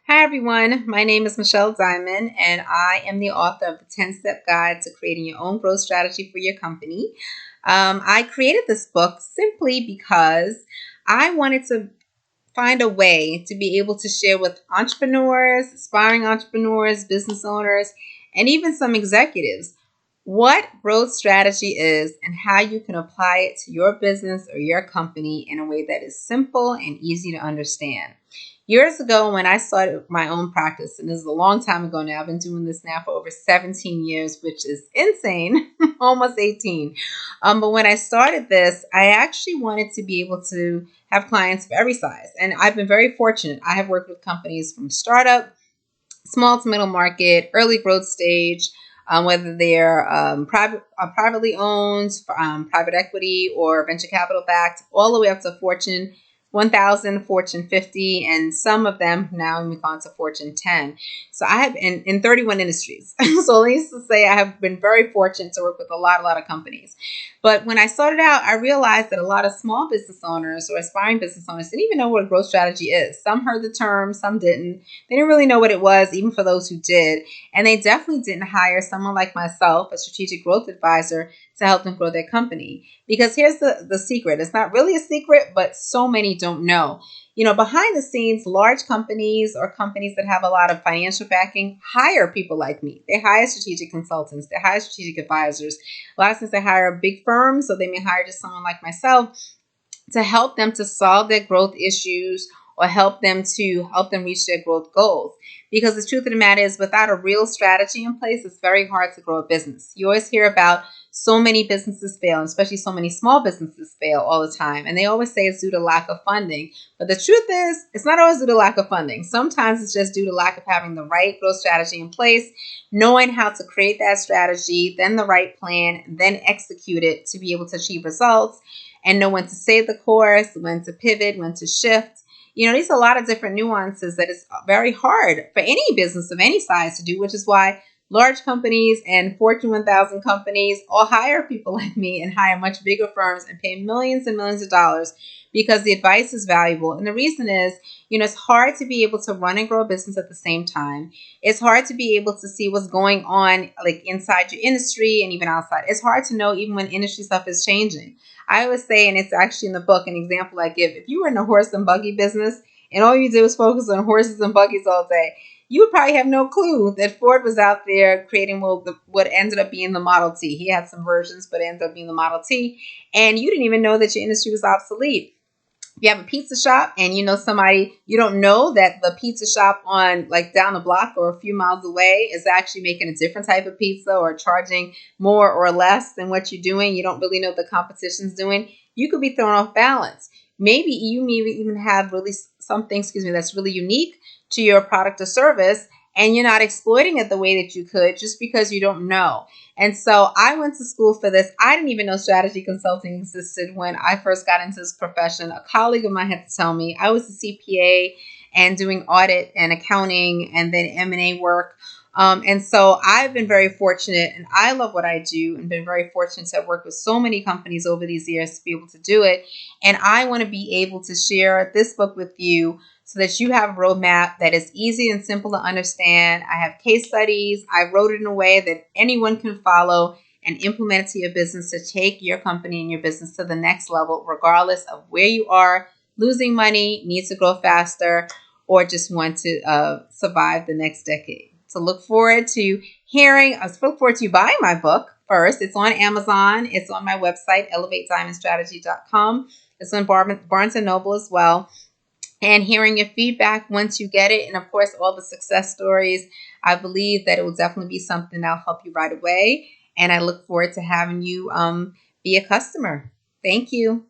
Hi, everyone. My name is Michelle Diamond, and I am the author of the 10-Step Guide to Creating Your Own Growth Strategy for Your Company. I created this book simply because I wanted to find a way to be able to share with entrepreneurs, aspiring entrepreneurs, business owners, and even some executives what growth strategy is and how you can apply it to your business or your company in a way that is simple and easy to understand. Years ago, when I started my own practice, and this is a long time ago now, I've been doing this now for over 17 years, which is insane, almost 18. But when I started this, I actually wanted to be able to have clients of every size. And I've been very fortunate. I have worked with companies from startup, small to middle market, early growth stage, whether they're privately owned, private equity, or venture capital backed, all the way up to Fortune 1000, Fortune 50, and some of them now we've gone to Fortune 10. So I have in 31 industries. So needless to say, I have been very fortunate to work with a lot of companies. But when I started out, I realized that a lot of small business owners or aspiring business owners didn't even know what a growth strategy is. Some heard the term, some didn't. They didn't really know what it was, even for those who did. And they definitely didn't hire someone like myself, a strategic growth advisor, to help them grow their company. Because here's the secret. It's not really a secret, but so many don't know. Behind the scenes, large companies or companies that have a lot of financial backing hire people like me. They hire strategic consultants. They hire strategic advisors. A lot of times they hire big firms, so they may hire just someone like myself to help them to solve their growth issues or help them reach their growth goals. Because the truth of the matter is, without a real strategy in place, it's very hard to grow a business. You always hear about so many businesses fail, and especially so many small businesses fail all the time. And they always say it's due to lack of funding. But the truth is, it's not always due to lack of funding. Sometimes it's just due to lack of having the right growth strategy in place, knowing how to create that strategy, then the right plan, then execute it to be able to achieve results, and know when to stay the course, when to pivot, when to shift. These are a lot of different nuances that is very hard for any business of any size to do, which is why large companies and Fortune 1000 companies all hire people like me and hire much bigger firms and pay millions and millions of dollars because the advice is valuable. And the reason is, it's hard to be able to run and grow a business at the same time. It's hard to be able to see what's going on like inside your industry and even outside. It's hard to know even when industry stuff is changing. I always say, and it's actually in the book, an example I give, if you were in the horse and buggy business and all you did was focus on horses and buggies all day, you would probably have no clue that Ford was out there creating what ended up being the Model T. He had some versions, but it ended up being the Model T. And you didn't even know that your industry was obsolete. If you have a pizza shop and you know somebody, you don't know that the pizza shop on like down the block or a few miles away is actually making a different type of pizza or charging more or less than what you're doing. You don't really know what the competition's doing. You could be thrown off balance. Maybe you may even have really something, that's really unique to your product or service, and you're not exploiting it the way that you could just because you don't know. And so I went to school for this. I didn't even know strategy consulting existed when I first got into this profession. A colleague of mine had to tell me. I was a CPA and doing audit and accounting and then M&A work. And so I've been very fortunate, and I love what I do, and been very fortunate to have worked with so many companies over these years to be able to do it. And I want to be able to share this book with you so that you have a roadmap that is easy and simple to understand. I have case studies. I wrote it in a way that anyone can follow and implement it to your business to take your company and your business to the next level, regardless of where you are, losing money, needs to grow faster, or just want to survive the next decade. So look forward to you buying my book first. It's on Amazon. It's on my website, elevatediamondstrategy.com. It's on Barnes & Noble as well. And hearing your feedback once you get it, and of course, all the success stories, I believe that it will definitely be something that'll help you right away. And I look forward to having you be a customer. Thank you.